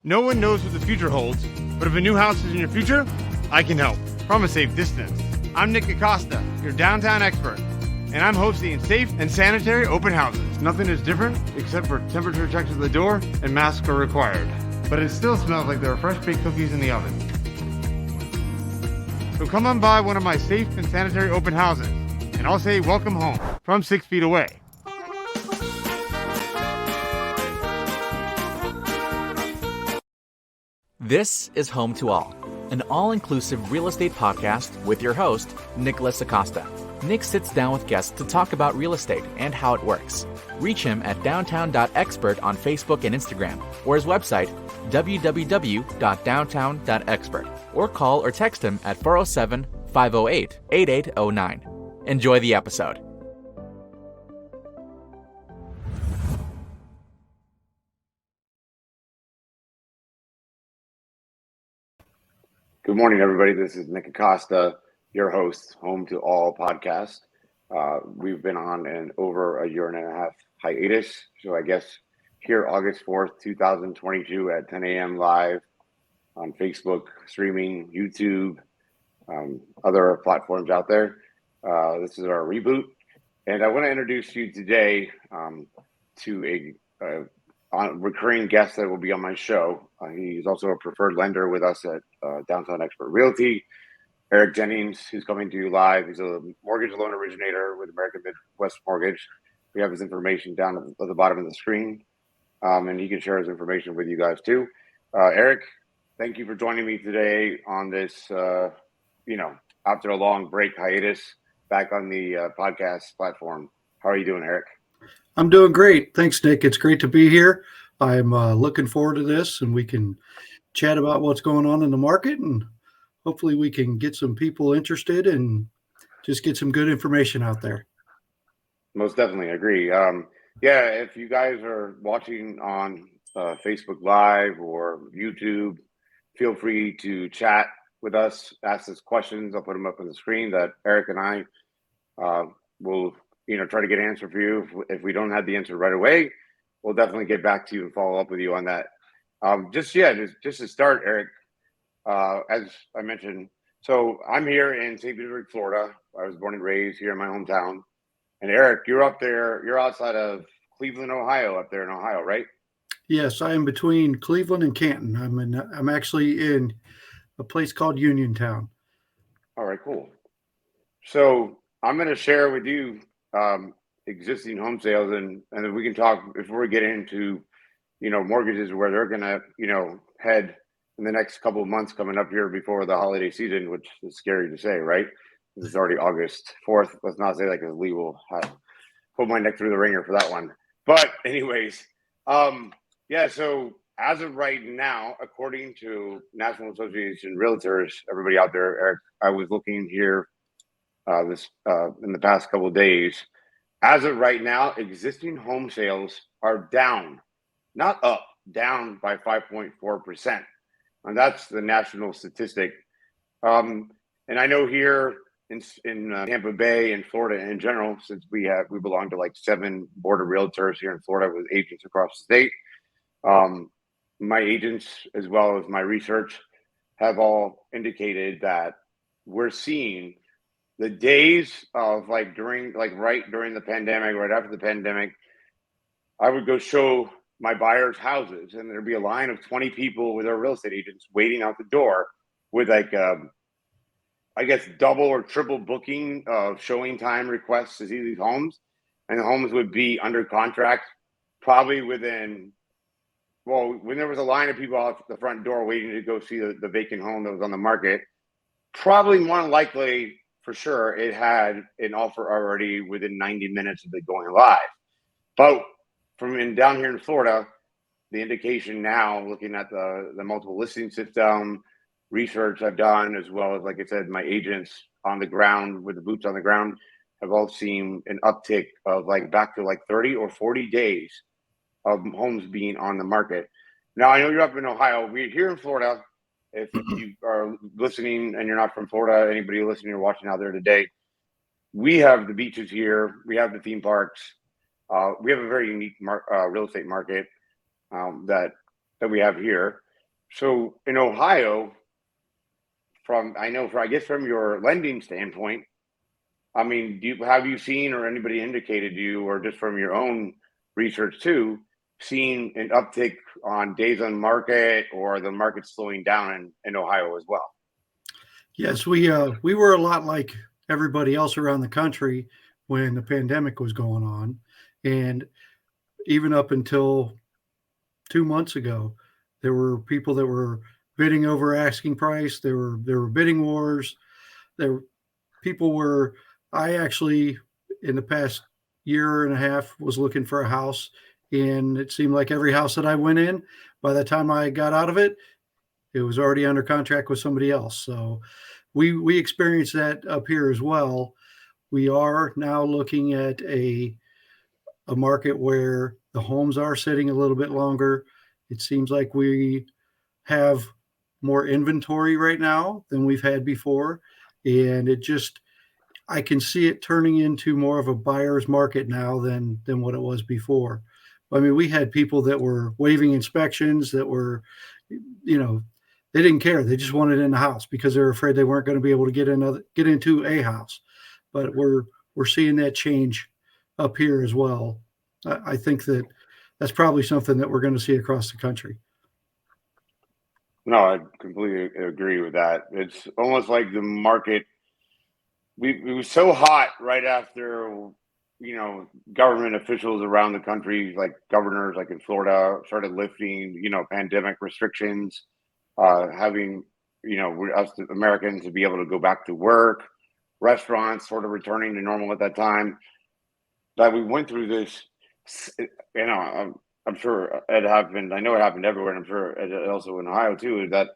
No one knows what the future holds, but if a new house is in your future, I can help from a safe distance. I'm Nick Acosta, your downtown expert, and I'm hosting safe and sanitary open houses. Nothing is different except for temperature checks at the door and masks are required. But it still smells like there are fresh baked cookies in the oven. So come on by one of my safe and sanitary open houses, and I'll say welcome home from 6 feet away. This is Home to All, an all-inclusive real estate podcast with your host, Nicholas Acosta. Nick sits down with guests to talk about real estate and how it works. Reach him at downtown.expert on Facebook and Instagram, or his website, www.downtown.expert, or call or text him at 407-508-8809. Enjoy the episode. Good morning, everybody. This is Nick Acosta, your host, Home to All podcast. We've been on an over a year and a half hiatus. So I guess here, August 4th, 2022 at 10 a.m. live on Facebook, streaming, YouTube, other platforms out there. This is our reboot. And I want to introduce you today to a recurring guest that will be on my show. He's also a preferred lender with us at Downtown Expert Realty, Eric Jennings, who's coming to you live. He's a mortgage loan originator with American Midwest Mortgage. We have his information down at the bottom of the screen, and he can share his information with you guys too. Eric, thank you for joining me today on this, after a long break hiatus, back on the podcast platform. How are you doing, Eric? I'm doing great. Thanks, Nick. It's great to be here. I'm looking forward to this, and we can chat about what's going on in the market, and hopefully we can get some people interested and just get some good information out there. Most definitely agree. If you guys are watching on Facebook Live or YouTube, feel free to chat with us, ask us questions. I'll put them up on the screen that Eric and I will try to get an answer for you. If we don't have the answer right away, we'll definitely get back to you and follow up with you on that. Just to start, Eric, as I mentioned, so I'm here in St. Petersburg, Florida. I was born and raised here in my hometown. And Eric, you're up there, you're outside of Cleveland, Ohio, up there in Ohio, right? Yes, I am between Cleveland and Canton. I'm actually in a place called Uniontown. All right, cool. So I'm going to share with you existing home sales, and then we can talk before we get into mortgages where they're gonna head in the next couple of months coming up here before the holiday season, which is scary to say, right? This is already August 4th. Let's not say that because Lee will put my neck through the ringer for that one. But anyways, so as of right now, according to National Association of Realtors, everybody out there, Eric, I was looking here in the past couple of days. As of right now, existing home sales are down, not up, down by 5.4%. And that's the national statistic. And I know here in Tampa Bay and Florida in general, since we belong to like 7 board of realtors here in Florida with agents across the state. My agents, as well as my research, have all indicated that we're seeing the days of right during the pandemic, right after the pandemic, I would go show my buyers houses and there'd be a line of 20 people with our real estate agents waiting out the door with double or triple booking of showing time requests to see these homes. And the homes would be under contract probably when there was a line of people out the front door waiting to go see the vacant home that was on the market, probably more than likely, for sure, it had an offer already within 90 minutes of it going live. But down here in Florida, the indication now, looking at the multiple listing system research I've done, as well as, like I said, my agents on the ground with the boots on the ground, have all seen an uptick of back to 30 or 40 days of homes being on the market. Now, I know you're up in Ohio. We're here in Florida. If you are listening and you're not from Florida, anybody listening or watching out there today, we have the beaches here. We have the theme parks. We have a very unique real estate market that we have here. So in Ohio, I guess from your lending standpoint, I mean, have you seen or anybody indicated to you, or just from your own research too, seen an uptick on days on market or the market slowing down in Ohio as well? Yes, we were a lot like everybody else around the country when the pandemic was going on, and even up until 2 months ago, there were people that were bidding over asking price. There were bidding wars. There people were. I actually, in the past year and a half, was looking for a house, and it seemed like every house that I went in, by the time I got out of it, it was already under contract with somebody else. So we experienced that up here as well. We are now looking at a market where the homes are sitting a little bit longer. It seems like we have more inventory right now than we've had before. And I can see it turning into more of a buyer's market now than what it was before. I mean, we had people that were waiving inspections that were, you know, they didn't care. They just wanted in the house because they were afraid they weren't going to be able to get into a house. But we're seeing that change up here as well. I think that's probably something that we're going to see across the country. No, I completely agree with that. It's almost like the market. It was so hot right after, government officials around the country, like governors, like in Florida, started lifting, pandemic restrictions, having, us Americans to be able to go back to work, restaurants sort of returning to normal at that time. That we went through this, I'm sure it happened. I know it happened everywhere, and I'm sure it also in Ohio too. Is that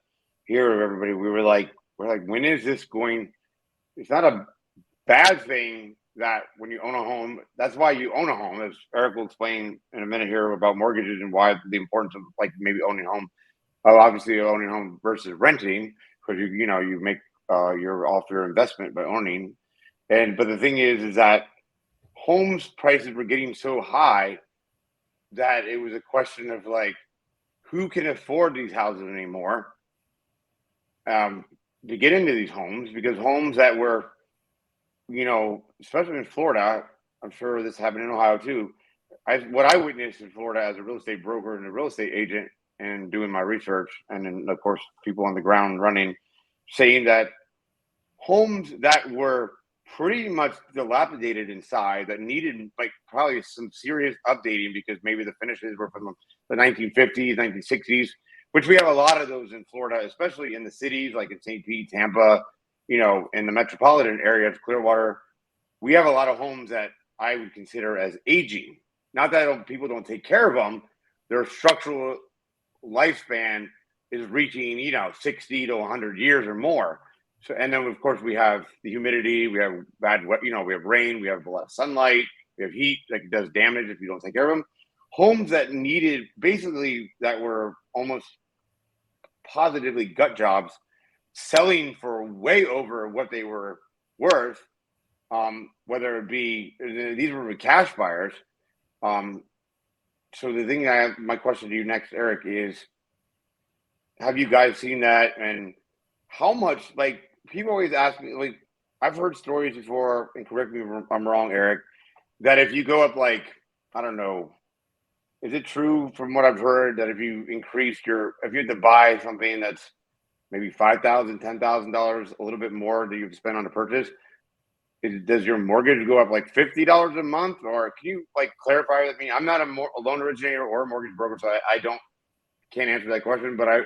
here, everybody, we're like, when is this going? It's not a bad thing that when you own a home, that's why you own a home, as Eric will explain in a minute here about mortgages and why the importance of like maybe owning a home. Obviously, owning a home versus renting, because you make your off your investment by owning. But the thing is that homes prices were getting so high that it was a question of like, who can afford these houses anymore to get into these homes, because homes that were, especially in Florida, I'm sure this happened in Ohio too. What I witnessed in Florida as a real estate broker and a real estate agent and doing my research, and then of course people on the ground running, saying that homes that were pretty much dilapidated inside, that needed like probably some serious updating because maybe the finishes were from the 1950s, 1960s, which we have a lot of those in Florida, especially in the cities like in St. Pete, Tampa, in the metropolitan areas, Clearwater. We have a lot of homes that I would consider as aging. Not that people don't take care of them. Their structural lifespan is reaching, 60 to 100 years or more. So, and then of course we have the humidity, we have we have rain, we have a lot of sunlight, we have heat that does damage if you don't take care of them. Homes that needed, basically, that were almost positively gut jobs, selling for way over what they were worth, whether it be, these were cash buyers. So the thing my question to you next, Eric, is, have you guys seen that? And how much, like, people always ask me, like, I've heard stories before, and correct me if I'm wrong, Eric, that if you go up, like, I don't know, is it true from what I've heard that if you if you had to buy something that's maybe $5,000, $10,000, a little bit more that you've spent on a purchase, does your mortgage go up like $50 a month? Or can you like clarify with me? I'm not a loan originator or a mortgage broker, so I can't answer that question. But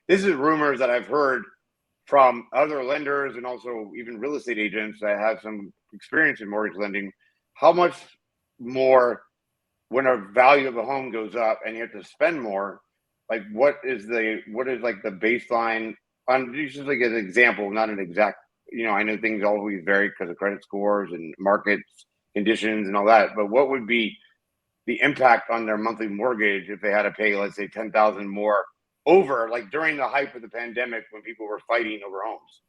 this is rumors that I've heard from other lenders and also even real estate agents that have some experience in mortgage lending. How much more when a value of a home goes up and you have to spend more? Like, what is like the baseline? Just like an example, not an exact. I know things always vary because of credit scores and market conditions and all that. But what would be the impact on their monthly mortgage if they had to pay, let's say, $10,000 more over, like during the hype of the pandemic when people were fighting over homes?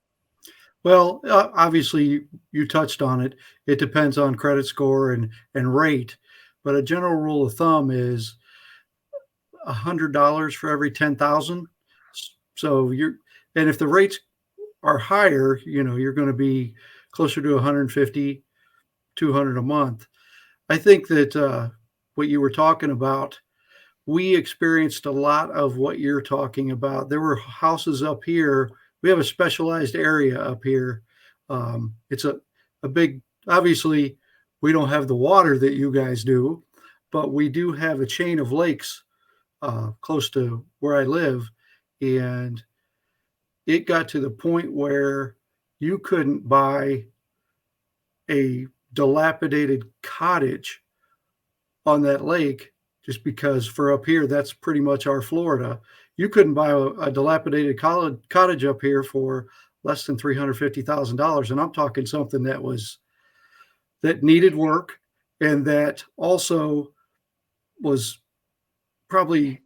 Well, obviously, you touched on it. It depends on credit score and rate, but a general rule of thumb is $100 for every 10,000. So and if the rates are higher, you're going to be closer to 150, 200 a month. I think that what you were talking about, we experienced a lot of what you're talking about. There were houses up here. We have a specialized area up here. It's a big, obviously, we don't have the water that you guys do, but we do have a chain of lakes close to where I live. And it got to the point where you couldn't buy a dilapidated cottage on that lake, just because for up here, that's pretty much our Florida. You couldn't buy a dilapidated cottage up here for less than $350,000. And I'm talking something that needed work and that also was probably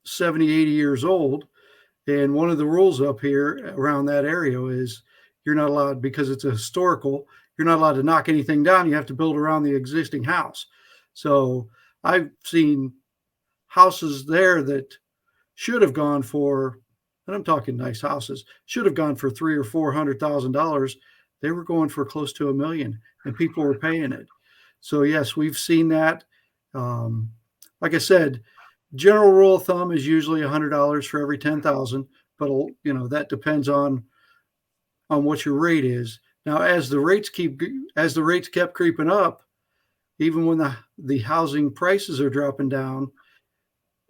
70, 80 years old. And one of the rules up here around that area is you're not allowed, because it's a historical, you're not allowed to knock anything down. You have to build around the existing house. So I've seen houses there that should have gone for, and I'm talking nice houses, should have gone for $300,000 or $400,000. They were going for close to $1 million, and people were paying it. So yes, we've seen that. Like I said, general rule of thumb is usually $100 for every 10,000, but that depends on what your rate is. Now, as the rates kept creeping up, even when the housing prices are dropping down,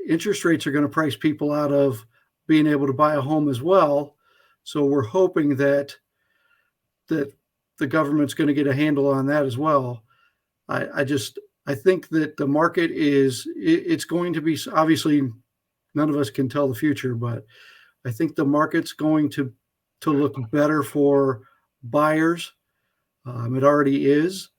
interest rates are going to price people out of being able to buy a home as well. So we're hoping that the government's going to get a handle on that as well. I think that the market it's going to be, obviously none of us can tell the future, but I think the market's going to look better for buyers. It already is.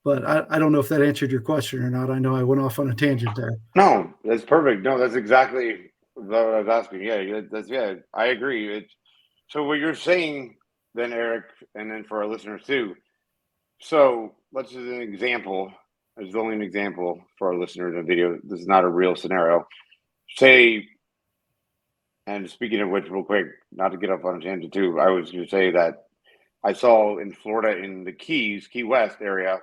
But I don't know if that answered your question or not. I know I went off on a tangent there. No, that's perfect. No, that's exactly what I was asking. Yeah, I agree. So what you're saying then, Eric, and then for our listeners too. So let's just an example. There's only an example for our listeners in the video. This is not a real scenario. Say, and speaking of which, real quick, not to get up on a tangent too, I was going to say that I saw in Florida in the Key West area,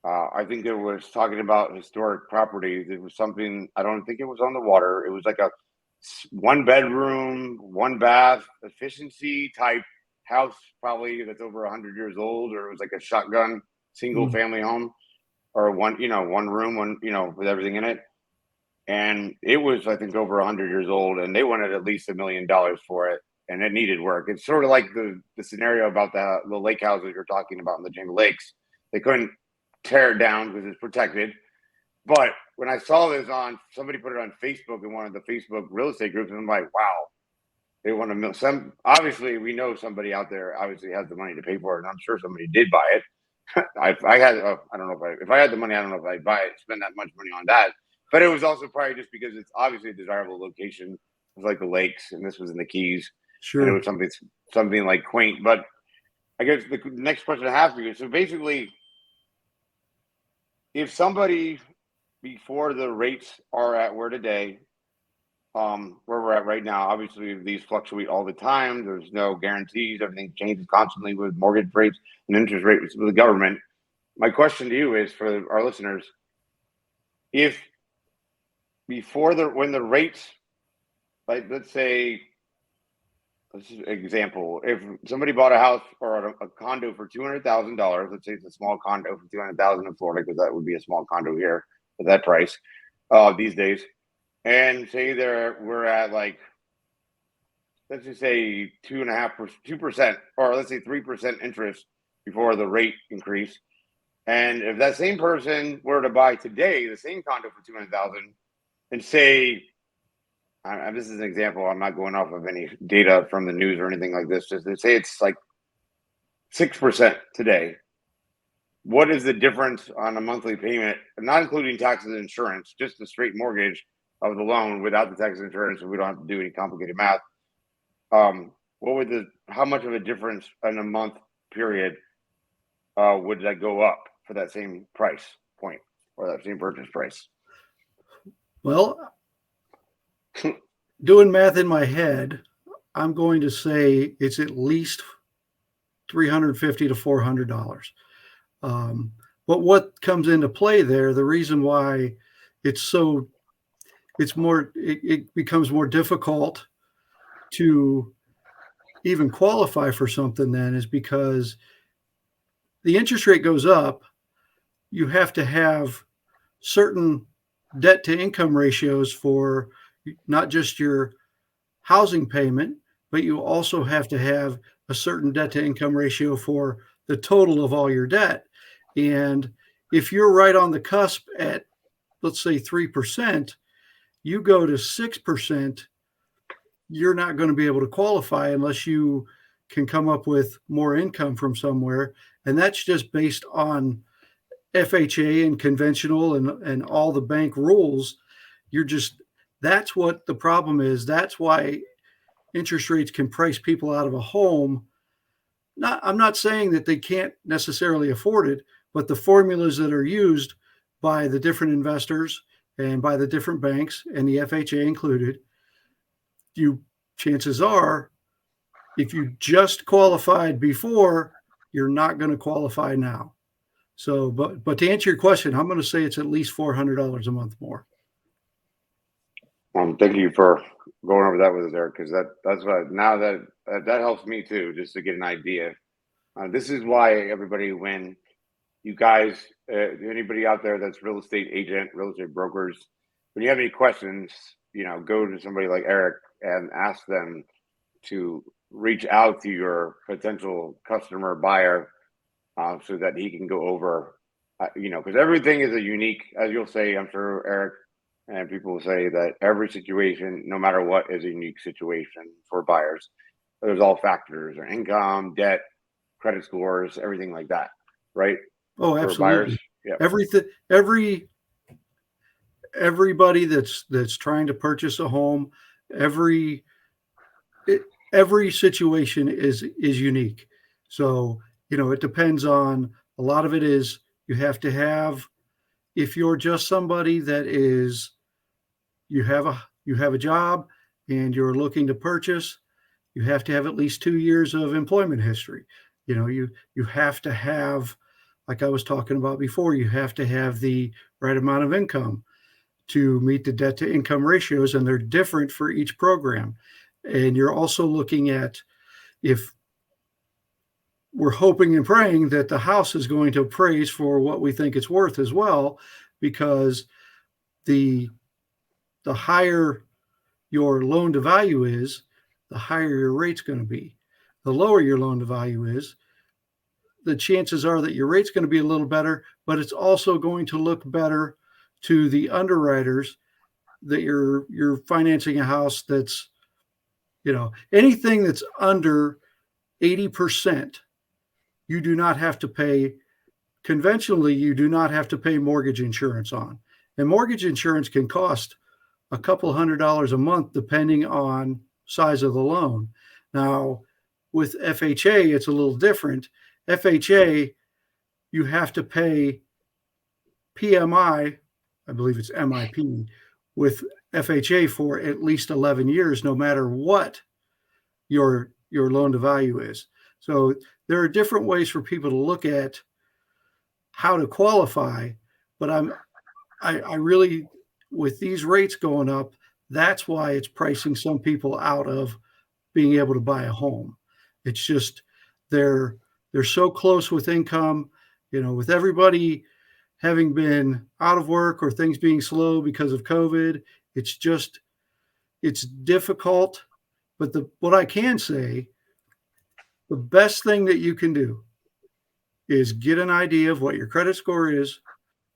I think it was talking about historic properties. It was something, I don't think it was on the water. It was like a 1 bedroom, 1 bath, efficiency type house, probably that's over 100 years old, or it was like a shotgun single family home, or one room, with everything in it. And it was, I think, over 100 years old, and they wanted at least $1 million for it, and it needed work. It's sort of like the scenario about the lake houses you're talking about in the Chain of Lakes. They couldn't tear it down because it's protected. But when I saw this somebody put it on Facebook in one of the Facebook real estate groups, and I'm like, wow, they want to obviously we know somebody out there obviously has the money to pay for it, and I'm sure somebody did buy it. I don't know if I had the money, I don't know if I'd buy it, spend that much money on that. But it was also probably just because it's obviously a desirable location. It was like the lakes, and this was in the Keys. Sure. And it was something like quaint. But I guess the next question I have for you, so basically, if somebody, before the rates are at where today, where we're at right now, obviously these fluctuate all the time. There's no guarantees. Everything changes constantly with mortgage rates and interest rates with the government. My question to you is, for our listeners, if when the rates, like let's say, example, if somebody bought a house or a condo for $200,000, let's say it's a small condo for $200,000 in Florida, because that would be a small condo here at that price these days, and say we're at like, let's just say 2%, or let's say 3% interest before the rate increase, and if that same person were to buy today the same condo for $200,000, and say, this is an example, I'm not going off of any data from the news or anything like this, just to say it's like 6% today, what is the difference on a monthly payment, not including taxes and insurance, just the straight mortgage of the loan without the taxes and insurance, so we don't have to do any complicated math? How much of a difference in a month period would that go up for that same price point, or that same purchase price? Well, doing math in my head, I'm going to say it's at least $350 to $400. But what comes into play there, the reason why it becomes more difficult to even qualify for something then is because the interest rate goes up. You have to have certain debt to income ratios for not just your housing payment, but you also have to have a certain debt to income ratio for the total of all your debt. And if you're right on the cusp at, let's say, 3%, you go to 6%, you're not going to be able to qualify unless you can come up with more income from somewhere. And that's just based on FHA and conventional and all the bank rules. That's what the problem is. That's why interest rates can price people out of a home. I'm not saying that they can't necessarily afford it, but the formulas that are used by the different investors and by the different banks and the FHA included, chances are, if you just qualified before, you're not going to qualify now. So, but to answer your question, I'm going to say it's at least $400 a month more. Thank you for going over that with us, Eric, because that's what now that helps me too, just to get an idea. This is why everybody, when you guys, anybody out there that's real estate agent, real estate brokers, when you have any questions, go to somebody like Eric and ask them to reach out to your potential customer buyer, so that he can go over, because everything is a unique, as you'll say, I'm sure, Eric, and people will say that every situation, no matter what, is a unique situation for buyers. There's all factors, or income, debt, credit scores, everything like that, right? Oh, absolutely. Yeah. Everybody that's trying to purchase a home, every situation is unique. So, it depends on, a lot of it is you have to have, if you're just somebody that is, you have a job and you're looking to purchase, you have to have at least 2 years of employment history. You have to have, like I was talking about before, you have to have the right amount of income to meet the debt to income ratios, and they're different for each program. And you're also looking at, if we're hoping and praying that the house is going to appraise for what we think it's worth as well, because the higher your loan to value is, the higher your rate's going to be. The lower your loan to value is, the chances are that your rate's going to be a little better, but it's also going to look better to the underwriters that you're financing a house that's, anything that's under 80%, you do not have to pay. Conventionally, you do not have to pay mortgage insurance on. And mortgage insurance can cost a couple $100 a month, depending on size of the loan. Now, with FHA, it's a little different. FHA, you have to pay PMI, I believe it's MIP, with FHA for at least 11 years, no matter what your loan to value is. So there are different ways for people to look at how to qualify, but I really, with these rates going up, that's why it's pricing some people out of being able to buy a home. It's just they're so close with income, with everybody having been out of work or things being slow because of COVID. It's difficult. But what I can say, the best thing that you can do is get an idea of what your credit score is,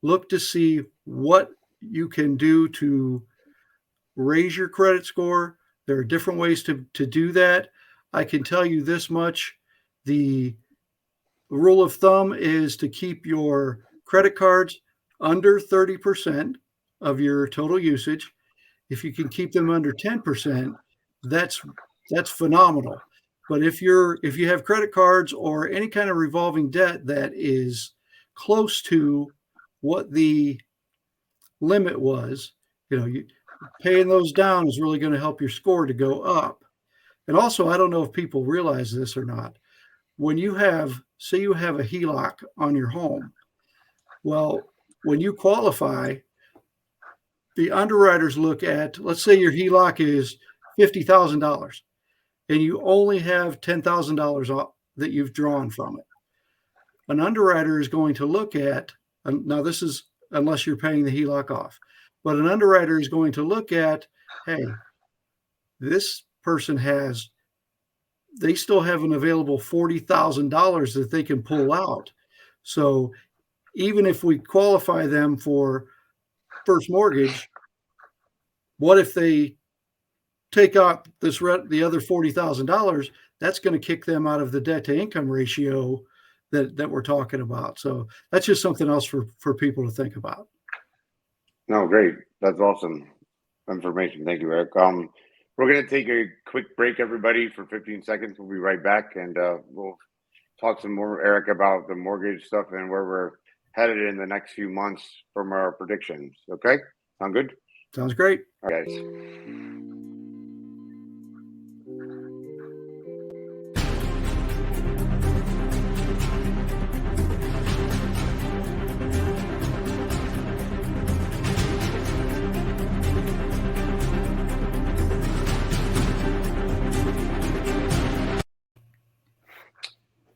look to see what you can do to raise your credit score. There are different ways to do that. I can tell you this much. The rule of thumb is to keep your credit cards under 30% of your total usage. If you can keep them under 10%, that's phenomenal. But if you have credit cards or any kind of revolving debt that is close to what the limit was, paying those down is really going to help your score to go up. And also, I don't know if people realize this or not. When you have, say you have a HELOC on your home, well, when you qualify, the underwriters look at, let's say your HELOC is $50,000 and you only have $10,000 that you've drawn from it. An underwriter is going to look at, now this is unless you're paying the HELOC off, but an underwriter is going to look at, hey, this person they still have an available $40,000 that they can pull out. So even if we qualify them for first mortgage, what if they take out the other $40,000? That's going to kick them out of the debt to income ratio that we're talking about. So that's just something else for people to think about. No, great. That's awesome information. Thank you, Eric. We're going to take a quick break, everybody, for 15 seconds. We'll be right back, and we'll talk some more, Eric, about the mortgage stuff and where we're headed in the next few months from our predictions. Okay? Sound good? Sounds great. All right, guys.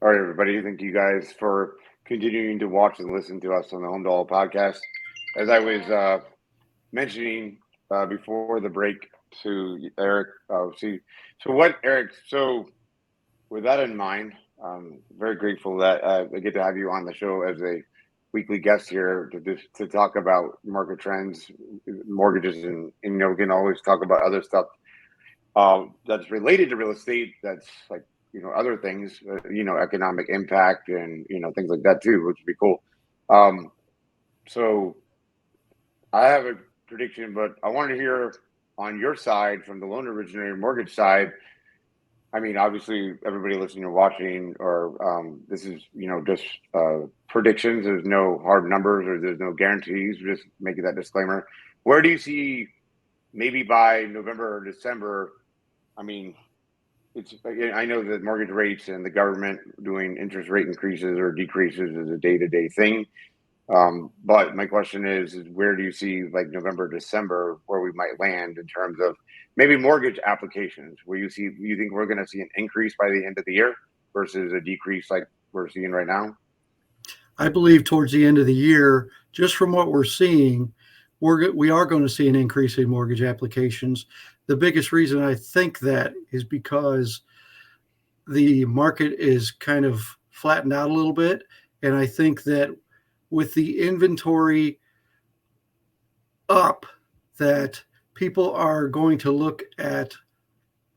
All right, everybody. Thank you guys for continuing to watch and listen to us on the Home to All podcast. As I was mentioning before the break to Eric, so with that in mind, I'm very grateful that I get to have you on the show as a weekly guest here to talk about market trends, mortgages, and we can always talk about other stuff that's related to real estate. That's like, other things, economic impact and, things like that too, which would be cool. So I have a prediction, but I wanted to hear on your side from the loan originator mortgage side. I mean, obviously everybody listening or watching, or this is, just predictions. There's no hard numbers or there's no guarantees. Just making that disclaimer. Where do you see maybe by November or December? I mean, I know that mortgage rates and the government doing interest rate increases or decreases is a day-to-day thing. But my question is where do you see like November, December, where we might land in terms of maybe mortgage applications? You think we're going to see an increase by the end of the year versus a decrease like we're seeing right now? I believe towards the end of the year, just from what we're seeing, we are going to see an increase in mortgage applications. The biggest reason I think that is because the market is kind of flattened out a little bit. And I think that with the inventory up, that people are going to look at,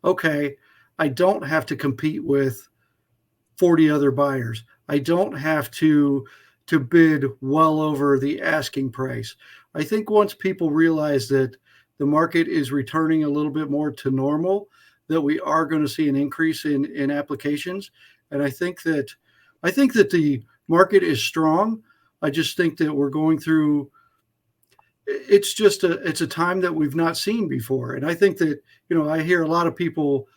okay, I don't have to compete with 40 other buyers. I don't have to bid well over the asking price. I think once people realize that the market is returning a little bit more to normal, that we are going to see an increase in applications. And I think that the market is strong. I just think that we're going through, it's a time that we've not seen before. And I think that, I hear a lot of people,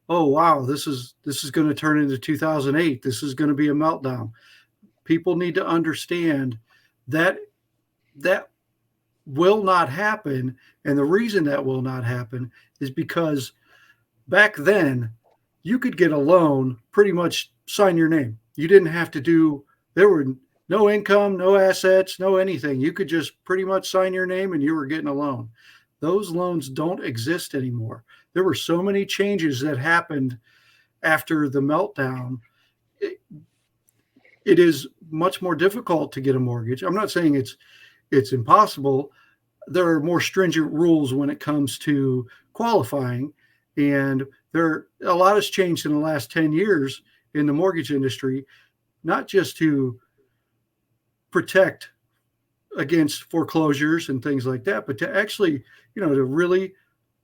oh, wow, this is going to turn into 2008. This is going to be a meltdown. People need to understand that will not happen. And the reason that will not happen is because back then you could get a loan, pretty much sign your name. You didn't have to there were no income, no assets, no anything. You could just pretty much sign your name and you were getting a loan. Those loans don't exist anymore. There were so many changes that happened after the meltdown. It is much more difficult to get a mortgage. I'm not saying it's impossible. There are more stringent rules when it comes to qualifying, and a lot has changed in the last 10 years in the mortgage industry, not just to protect against foreclosures and things like that, but to actually, to really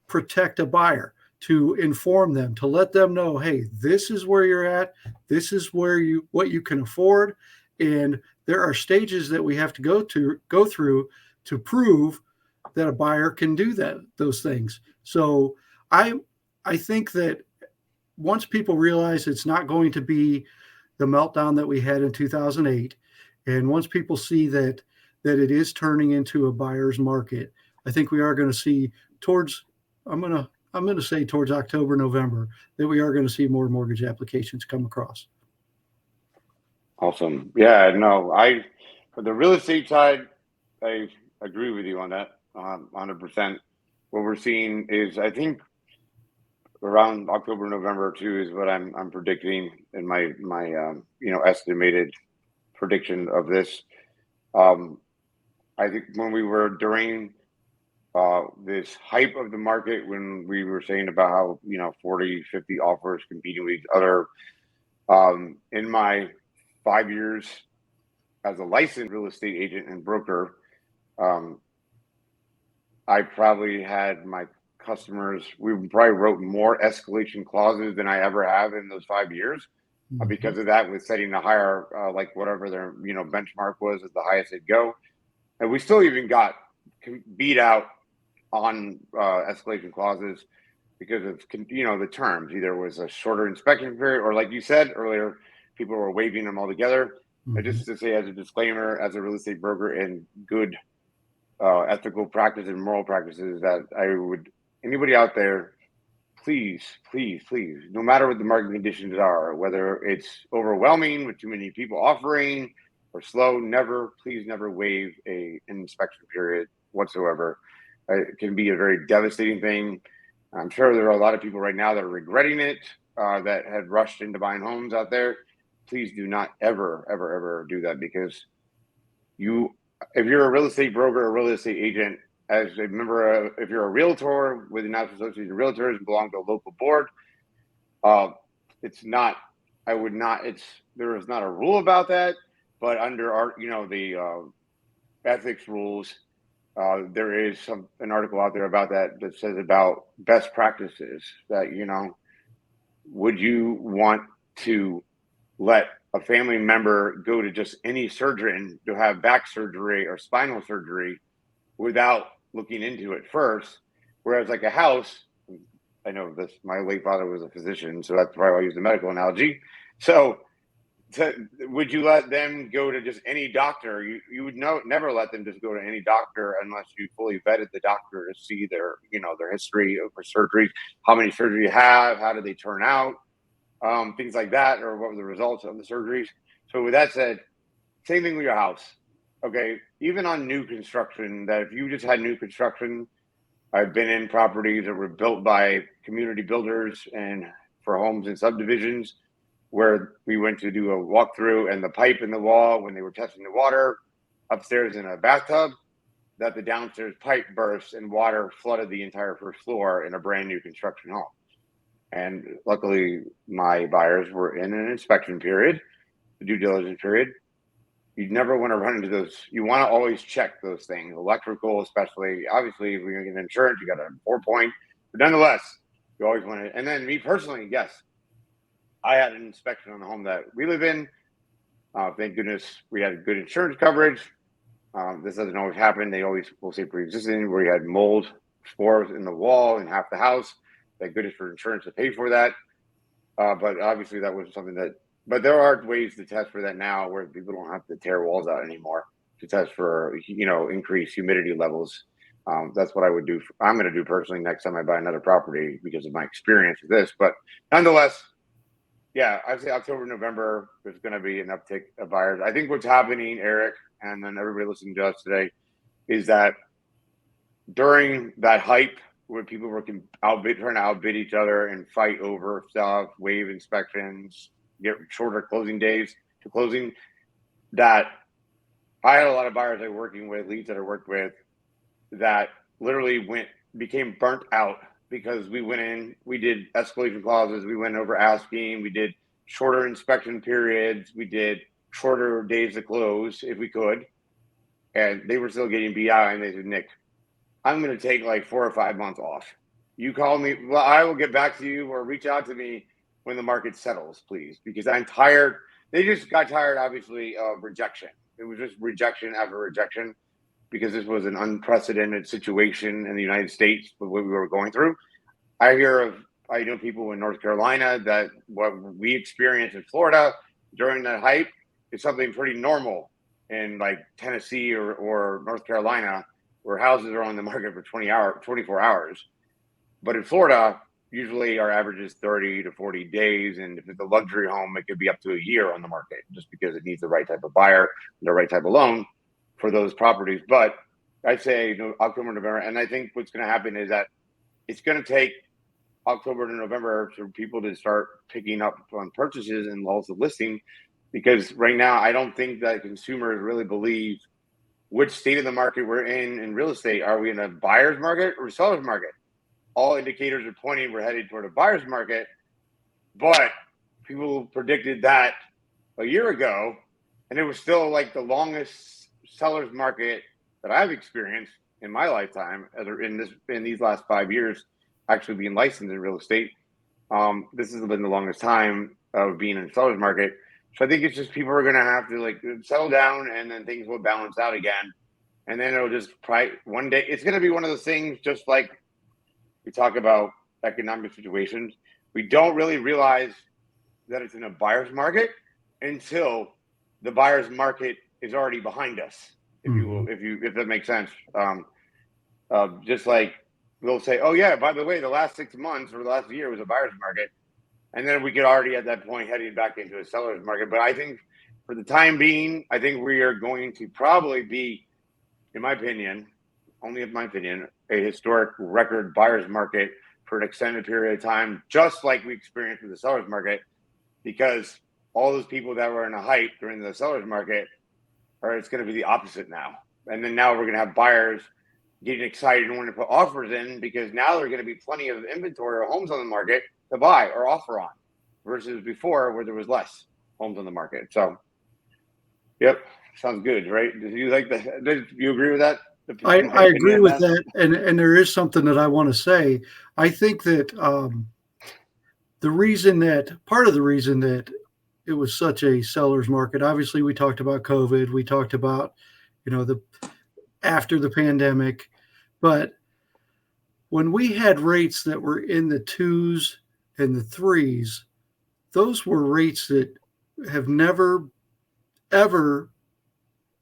protect a buyer, to inform them, to let them know, hey, this is where you're at, this is what you can afford, and there are stages that we have to go through to prove that a buyer can do those things. So I think that once people realize it's not going to be the meltdown that we had in 2008, and once people see that it is turning into a buyer's market, I think we are going to see towards I'm going to say towards October, November, that we are going to see more mortgage applications come across. Awesome. Yeah, no, for the real estate side, I agree with you on that 100%. What we're seeing is, I think, around October, November too, is what I'm predicting in my estimated prediction of this. I think when we were during this hype of the market, when we were saying about how 40, 50 offers competing with each other, in my 5 years as a licensed real estate agent and broker, I probably had my customers, we probably wrote more escalation clauses than I ever have in those 5 years. Because of that, with setting a higher, like whatever their benchmark was, is the highest they'd go, and we still even got beat out on escalation clauses because of the terms. Either it was a shorter inspection period, or like you said earlier, people were waiving them altogether. Just to say, as a disclaimer, as a real estate broker, and good ethical practice and moral practices, that I would, anybody out there, please, no matter what the market conditions are, whether it's overwhelming with too many people offering or slow, please never waive an inspection period whatsoever. It can be a very devastating thing. I'm sure there are a lot of people right now that are regretting it, that had rushed into buying homes out there. Please do not ever do that, because if you're a real estate broker or real estate agent, as a member, if you're a realtor with the National Association of Realtors and belong to a local board, there is not a rule about that, but under our, the ethics rules, there is an article out there about that says about best practices, that, would you want to let a family member go to just any surgeon to have back surgery or spinal surgery without looking into it first? Whereas like a house, I know this, my late father was a physician, so that's why I use the medical analogy. So would you let them go to just any doctor? You would never let them just go to any doctor unless you fully vetted the doctor to see their history for surgeries, how many surgeries you have, how did they turn out, things like that, or what were the results of the surgeries. So with that said, same thing with your house. Okay, even on new construction, that if you just had new construction, I've been in properties that were built by community builders and for homes and subdivisions, where we went to do a walkthrough, and the pipe in the wall, when they were testing the water upstairs in a bathtub, that the downstairs pipe burst and water flooded the entire first floor in a brand new construction home. And luckily, my buyers were in an inspection period, the due diligence period. You never want to run into those. You want to always check those things, electrical, especially. Obviously, if you're going to get insurance, you got a 4-point. But nonetheless, you always want to. And then me personally, yes, I had an inspection on the home that we live in. Thank goodness we had good insurance coverage. This doesn't always happen. They always will say pre-existing, where you had mold spores in the wall in half the house. Thank goodness for insurance to pay for that. But obviously that was something that, but there are ways to test for that now, where people don't have to tear walls out anymore to test for, increased humidity levels. That's what I would do. I'm going to do personally next time I buy another property, because of my experience with this. But nonetheless, yeah, I'd say October, November, there's going to be an uptick of buyers. I think what's happening, Eric, and then everybody listening to us today, is that during that hype, where people were trying to outbid each other and fight over stuff, waive inspections, get shorter closing days to closing, that I had a lot of buyers I was working with, leads that I worked with, that literally became burnt out, because we went in, we did escalation clauses, we went over asking, we did shorter inspection periods, we did shorter days to close if we could, and they were still getting BI, and they said, Nick, I'm going to take like 4 or 5 months off. You call me, well, I will get back to you, or reach out to me when the market settles, please, because I'm tired. They just got tired, obviously, of rejection. It was just rejection after rejection, because this was an unprecedented situation in the United States with what we were going through. I hear of I know people in North Carolina that what we experienced in Florida during that hype is something pretty normal in like Tennessee or North Carolina, where houses are on the market for 24 hours. But in Florida, usually our average is 30 to 40 days. And if it's a luxury home, it could be up to a year on the market just because it needs the right type of buyer, the right type of loan for those properties. But I'd say October, November. And I think what's going to happen is that it's going to take October to November for people to start picking up on purchases and also listing, because right now I don't think that consumers really believe which state of the market we're in real estate. Are we in a buyer's market or seller's market? All indicators are pointing we're headed toward a buyer's market, but people predicted that a year ago, and it was still like the longest seller's market that I've experienced in my lifetime in these last 5 years actually being licensed in real estate. This has been the longest time of being in the seller's market. So I think it's just people are going to have to like settle down, and then things will balance out again. And then it'll just one day, it's going to be one of those things, just like we talk about economic situations. We don't really realize that it's in a buyer's market until the buyer's market is already behind us, if that makes sense. Just like we'll say, oh yeah, by the way, the last 6 months or the last year was a buyer's market. And then we could already at that point heading back into a seller's market. But I think for the time being, I think we are going to probably be, in my opinion, only in my opinion, a historic record buyer's market for an extended period of time, just like we experienced with the seller's market, because all those people that were in a hype during the seller's market it's going to be the opposite now. And then now we're going to have buyers getting excited and wanting to put offers in, because now there are going to be plenty of inventory or homes on the market to buy or offer on, versus before where there was less homes on the market. So, yep, sounds good, right? Do you agree with that? I agree with that. And there is something that I want to say. I think that part of the reason that it was such a seller's market, obviously we talked about COVID, we talked about, after the pandemic, but when we had rates that were in the 2s and the 3s, those were rates that have never, ever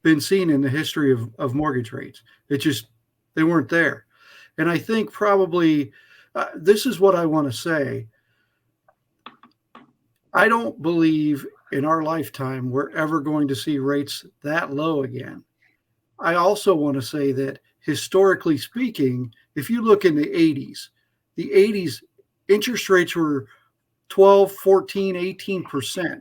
been seen in the history of mortgage rates. They weren't there. And I think probably this is what I want to say. I don't believe in our lifetime we're ever going to see rates that low again. I also want to say that historically speaking, if you look in the 80s, interest rates were 12, 14, 18%.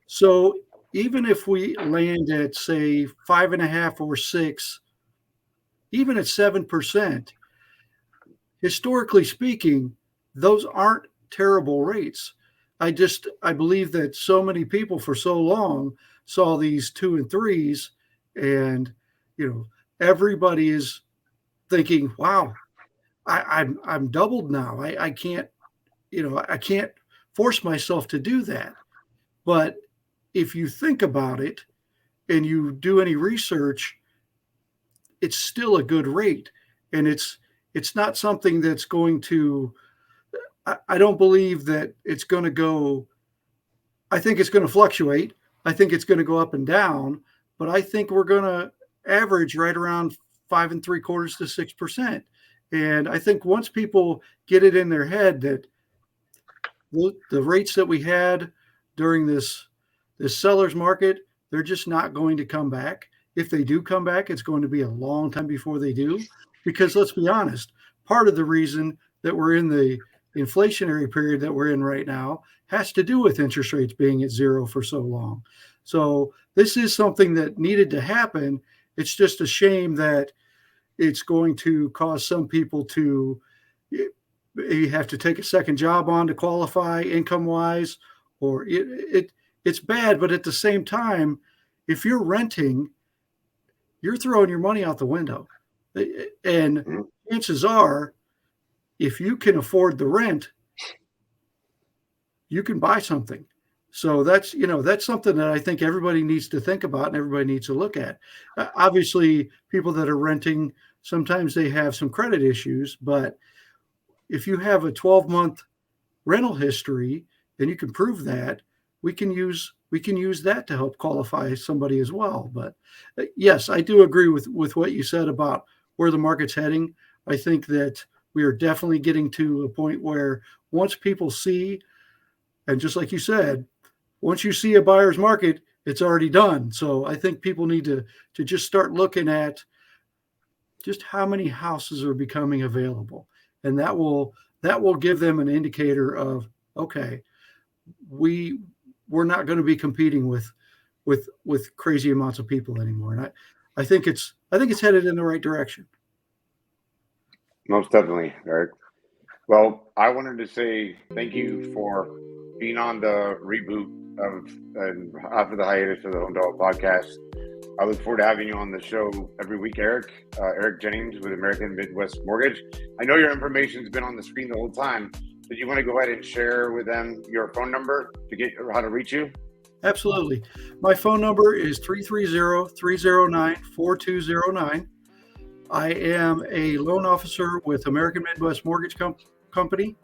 So even if we land at, say, 5.5 or 6, even at 7%, historically speaking, those aren't terrible rates. I believe that so many people for so long saw these 2 and 3s, and everybody is thinking, wow, I'm doubled now. I can't force myself to do that. But if you think about it and you do any research, it's still a good rate. And it's not something that's going to, I don't believe that it's going to go, I think it's going to fluctuate. I think it's going to go up and down, but I think we're going to average right around 5.75% to 6%. And I think once people get it in their head that the rates that we had during this seller's market, they're just not going to come back. If they do come back, it's going to be a long time before they do, because let's be honest, part of the reason that we're in the inflationary period that we're in right now has to do with interest rates being at 0 for so long. So this is something that needed to happen. It's just a shame that it's going to cause some people to you have to take a second job on to qualify income-wise, or it's bad. But at the same time, if you're renting, you're throwing your money out the window. And chances are, if you can afford the rent, you can buy something. So that's something that I think everybody needs to think about and everybody needs to look at. Obviously, people that are renting, sometimes they have some credit issues, but if you have a 12-month rental history and you can prove that, we can use that to help qualify somebody as well. But yes, I do agree with what you said about where the market's heading. I think that we are definitely getting to a point where once people see, and just like you said, once you see a buyer's market, it's already done. So I think people need to just start looking at just how many houses are becoming available. And that will give them an indicator of, okay, we're not going to be competing with crazy amounts of people anymore. And I think it's headed in the right direction. Most definitely, Eric. Well, I wanted to say thank you for being on the reboot and after the hiatus of the Home Dog podcast. I look forward to having you on the show every week, Eric. Eric Jennings with American Midwest Mortgage. I know your information's been on the screen the whole time. Did you want to go ahead and share with them your phone number to get how to reach you? Absolutely. My phone number is 330-309-4209. I am a loan officer with American Midwest Mortgage Company.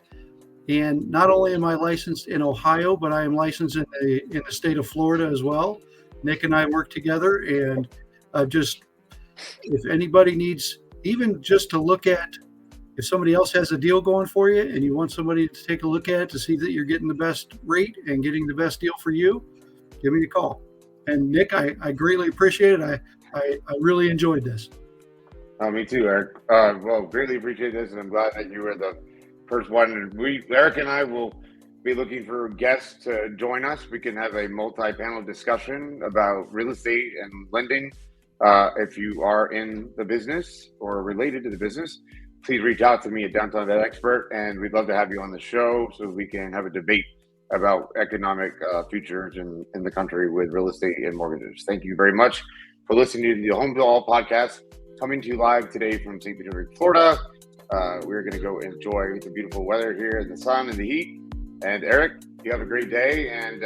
And not only am I licensed in Ohio, but I am licensed in the state of Florida as well. Nick and I work together, and if anybody needs, even just to look at, if somebody else has a deal going for you and you want somebody to take a look at it to see that you're getting the best rate and getting the best deal for you, give me a call. And Nick, I greatly appreciate it. I really enjoyed this. Me too, Eric. Well, greatly appreciate this, and I'm glad that you were the first one. Eric and I will be looking for guests to join us. We can have a multi-panel discussion about real estate and lending. If you are in the business or related to the business, please reach out to me at Downtown Debt Expert, and we'd love to have you on the show so we can have a debate about economic futures in the country with real estate and mortgages. Thank you very much for listening to the Home to All podcast, coming to you live today from St. Petersburg, Florida. We're going to go enjoy the beautiful weather here, and the sun and the heat. And Eric, you have a great day, and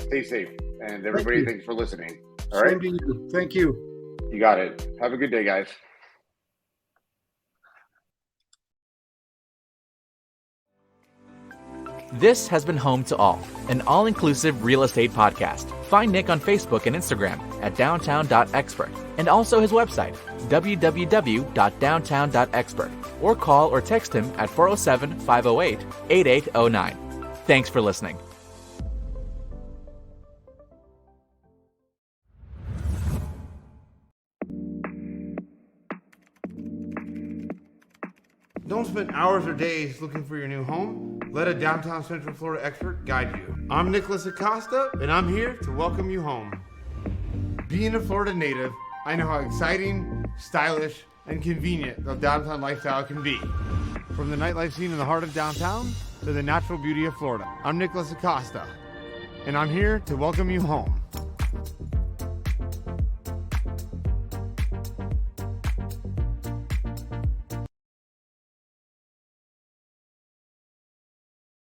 stay safe. And everybody, thanks for listening. All right. Same to you. Thank you. You got it. Have a good day, guys. This has been Home to All, an all-inclusive real estate podcast. Find Nick on Facebook and Instagram at downtown.expert, and also his website, www.downtown.expert, or call or text him at 407-508-8809. Thanks for listening. Don't spend hours or days looking for your new home. Let a downtown Central Florida expert guide you. I'm Nicholas Acosta, and I'm here to welcome you home. Being a Florida native, I know how exciting, stylish, and convenient the downtown lifestyle can be. From the nightlife scene in the heart of downtown to the natural beauty of Florida. I'm Nicholas Acosta, and I'm here to welcome you home.